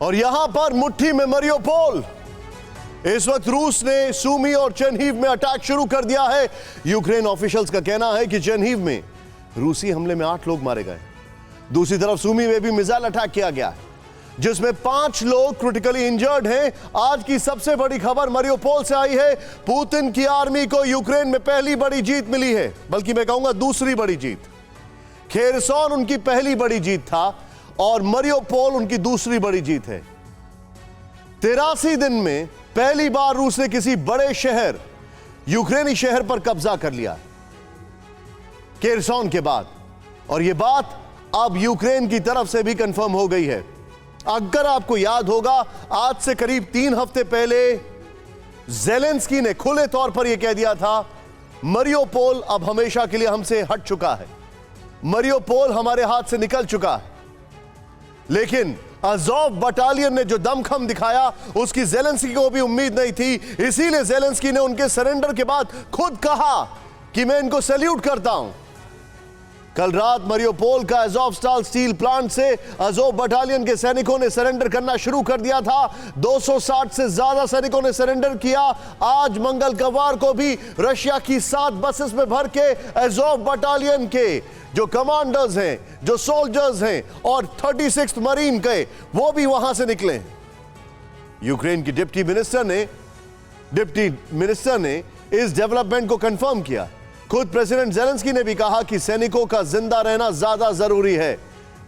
और यहां पर मुट्ठी में मारियोपोल। इस वक्त रूस ने सूमी और चेरनीव में अटैक शुरू कर दिया है। यूक्रेन ऑफिशियल्स का कहना है कि चेरनीव में रूसी हमले में 8 लोग मारे गए। दूसरी तरफ सूमी में भी मिसाइल अटैक किया गया है, जिसमें 5 लोग क्रिटिकली इंजर्ड हैं। आज की सबसे बड़ी खबर मारियोपोल से आई है। पुतिन की आर्मी को यूक्रेन में पहली बड़ी जीत मिली है, बल्कि मैं कहूंगा दूसरी बड़ी जीत। खेरसोन उनकी पहली बड़ी जीत था और मारियोपोल उनकी दूसरी बड़ी जीत है। 83 दिन में पहली बार रूस ने किसी बड़े शहर, यूक्रेनी शहर पर कब्जा कर लिया खेरसोन के बाद, और यह बात अब यूक्रेन की तरफ से भी कंफर्म हो गई है। अगर आपको याद होगा, आज से करीब 3 हफ्ते पहले ज़ेलेंस्की ने खुले तौर पर यह कह दिया था, मारियोपोल अब हमेशा के लिए हमसे हट चुका है, मारियोपोल हमारे हाथ से निकल चुका है। लेकिन अज़ोव बटालियन ने जो दमखम दिखाया, उसकी ज़ेलेंस्की को भी उम्मीद नहीं थी। इसीलिए ज़ेलेंस्की ने उनके सरेंडर के बाद खुद कहा कि मैं इनको सैल्यूट करता हूं। कल रात मारियोपोल का अज़ोवस्टाल स्टील प्लांट से अज़ोव बटालियन के सैनिकों ने सरेंडर करना शुरू कर दिया था। 260 से ज्यादा सैनिकों ने सरेंडर किया। आज मंगलवार को भी रशिया की 7 बसेस में भर के अज़ोव बटालियन के जो कमांडर्स हैं, जो सोल्जर्स हैं और 36th मरीन के, वो भी वहां से निकले। यूक्रेन की डिप्टी मिनिस्टर ने इस डेवलपमेंट को कंफर्म किया। खुद प्रेसिडेंट ज़ेलेंस्की ने भी कहा कि सैनिकों का जिंदा रहना ज्यादा जरूरी है।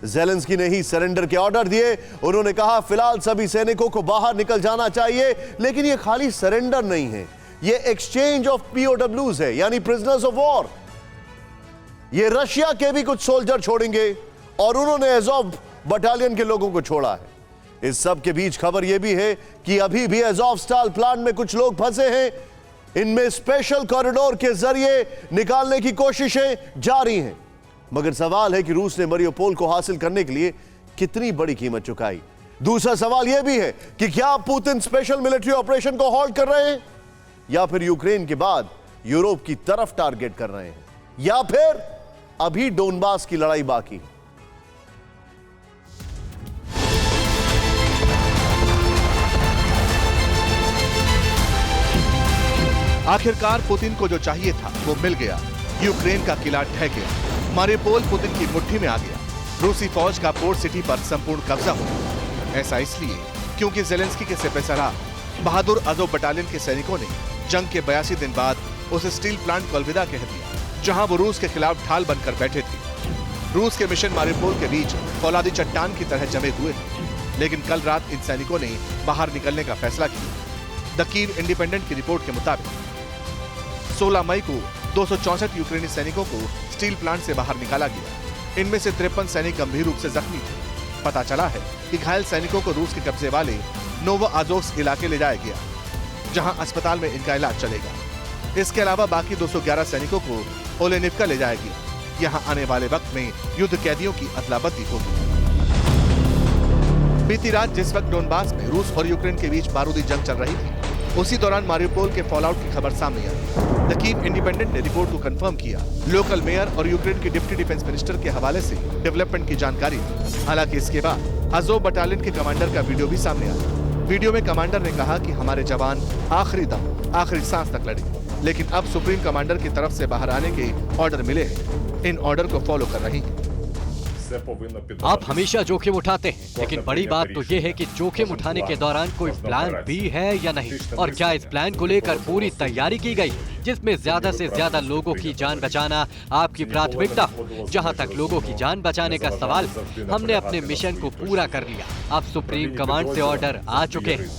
ज़ेलेंस्की ने ही सरेंडर के ऑर्डर दिए। उन्होंने कहा फिलहाल सभी सैनिकों को बाहर निकल जाना चाहिए, लेकिन यह खाली सरेंडर नहीं है, यह एक्सचेंज ऑफ POWs है, यानी प्रिजनर्स ऑफ वॉर। ये रशिया के भी कुछ सोल्जर छोड़ेंगे और उन्होंने अज़ोव बटालियन के लोगों को छोड़ा है। इस सब के बीच खबर यह भी है कि अभी भी अज़ोवस्टाल प्लांट में कुछ लोग फंसे हैं। इनमें स्पेशल कॉरिडोर के जरिए निकालने की कोशिशें जारी हैं। मगर सवाल है कि रूस ने मारियोपोल को हासिल करने के लिए कितनी बड़ी कीमत चुकाई। दूसरा सवाल यह भी है कि क्या पुतिन स्पेशल मिलिट्री ऑपरेशन को हॉल्ट कर रहे हैं, या फिर यूक्रेन के बाद यूरोप की तरफ टारगेट कर रहे हैं, या फिर अभी डोनबास की लड़ाई बाकी है। आखिरकार पुतिन को जो चाहिए था वो मिल गया। यूक्रेन का किला ढह गया। मारियोपोल पुतिन की मुट्ठी में आ गया। रूसी फौज का पोर्ट सिटी पर संपूर्ण कब्जा हो गया। ऐसा इसलिए क्योंकि ज़ेलेंस्की के सिपहसालार बहादुर अज़ोव बटालियन के सैनिकों ने जंग के 82 दिन बाद उस स्टील प्लांट को अलविदा कह दिया, जहां वो रूस के खिलाफ ढाल बनकर बैठे थे। रूस के मिशन मारियोपोल के बीच फौलादी चट्टान की तरह जमे हुए थे। लेकिन कल रात इन सैनिकों ने बाहर निकलने का फैसला किया। द कीव इंडिपेंडेंट की रिपोर्ट के मुताबिक 16 मई को 264 यूक्रेनी सैनिकों को स्टील प्लांट से बाहर निकाला गया। इनमें से 53 सैनिक गंभीर रूप से जख्मी थे। पता चला है कि घायल सैनिकों को रूस के कब्जे वाले नोवोआज़ोव्स्क इलाके ले जाया गया, जहां अस्पताल में इनका इलाज चलेगा। इसके अलावा बाकी 211 सैनिकों को ओलेनिवका ले जाया गया। यहां आने वाले वक्त में युद्ध कैदियों की अदला-बदली होगी। बीती रात जिस वक्त डोनबास में रूस और यूक्रेन के बीच बारूदी जंग चल रही थी, उसी दौरान मारियोपोल के फॉलआउट की खबर सामने आई। द कीव इंडिपेंडेंट ने रिपोर्ट को कंफर्म किया। लोकल मेयर और यूक्रेन के डिप्टी डिफेंस मिनिस्टर के हवाले से डेवलपमेंट की जानकारी दी। हालांकि इसके बाद अज़ोव बटालियन के कमांडर का वीडियो भी सामने आया। वीडियो में कमांडर ने कहा कि हमारे जवान आखिरी दम, आखिरी सांस तक लड़े, लेकिन अब सुप्रीम कमांडर की तरफ से बाहर आने के ऑर्डर मिले हैं। इन ऑर्डर को फॉलो कर रही है। आप हमेशा जोखिम उठाते हैं, लेकिन बड़ी बात तो ये है कि जोखिम उठाने के दौरान कोई प्लान भी है या नहीं, और क्या इस प्लान को लेकर पूरी तैयारी की गई, जिसमें ज्यादा से ज्यादा लोगों की जान बचाना आपकी प्राथमिकता हो। जहां तक लोगों की जान बचाने का सवाल, हमने अपने मिशन को पूरा कर लिया। अब सुप्रीम कमांड से ऑर्डर आ चुके हैं।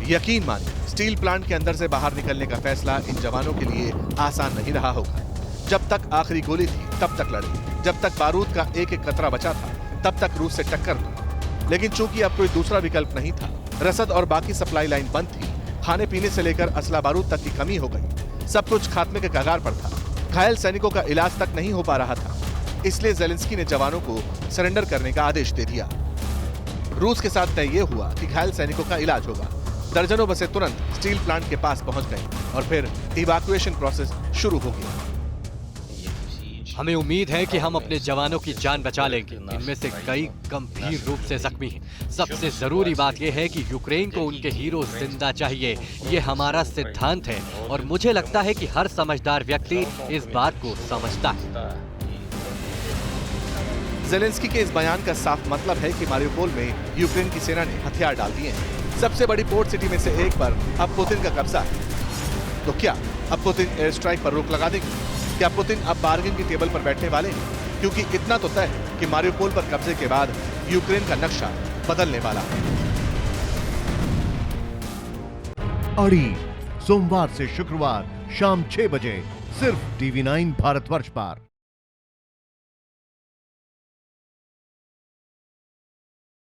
यकीन मानिए, स्टील प्लांट के अंदर से बाहर निकलने का फैसला इन जवानों के लिए आसान नहीं रहा होगा। जब तक आखिरी गोली थी तब तक लड़े, जब तक बारूद का एक एक कतरा बचा था तब तक रूस से टक्कर दी। लेकिन चूंकि अब कोई दूसरा विकल्प नहीं था, रसद और बाकी सप्लाई लाइन बंद थी, खाने पीने से लेकर असला बारूद तक की कमी हो गई, सब कुछ खात्मे के कगार पर था। घायल सैनिकों का इलाज तक नहीं हो पा रहा था, इसलिए ज़ेलेंस्की ने जवानों को सरेंडर करने का आदेश दे दिया। रूस के साथ तय ये हुआ कि घायल सैनिकों का इलाज होगा। दर्जनों बसें तुरंत स्टील प्लांट के पास पहुंच गईं और फिर इवैक्यूएशन प्रोसेस शुरू हो गया। हमें उम्मीद है कि हम अपने जवानों की जान बचा लेंगे। इनमें से कई गंभीर रूप से जख्मी हैं। सबसे जरूरी बात यह है कि यूक्रेन को उनके हीरो जिंदा चाहिए। ये हमारा सिद्धांत है और मुझे लगता है कि हर समझदार व्यक्ति इस बात को समझता है। जेलेंस्की के इस बयान का साफ मतलब है कि मारियोपोल में यूक्रेन की सेना ने हथियार डाल दिए हैं। सबसे बड़ी पोर्ट सिटी में से एक पर अब पुतिन का कब्जा है। तो क्या अब पुतिन एयर स्ट्राइक पर रोक लगा देंगे? क्या पुतिन अब बार्गेन की टेबल पर बैठने वाले हैं? क्योंकि इतना तो तय है कि मारियोपोल पर कब्जे के बाद यूक्रेन का नक्शा बदलने वाला है। अड़ी सोमवार से शुक्रवार शाम 6 बजे सिर्फ TV9 भारतवर्ष पर।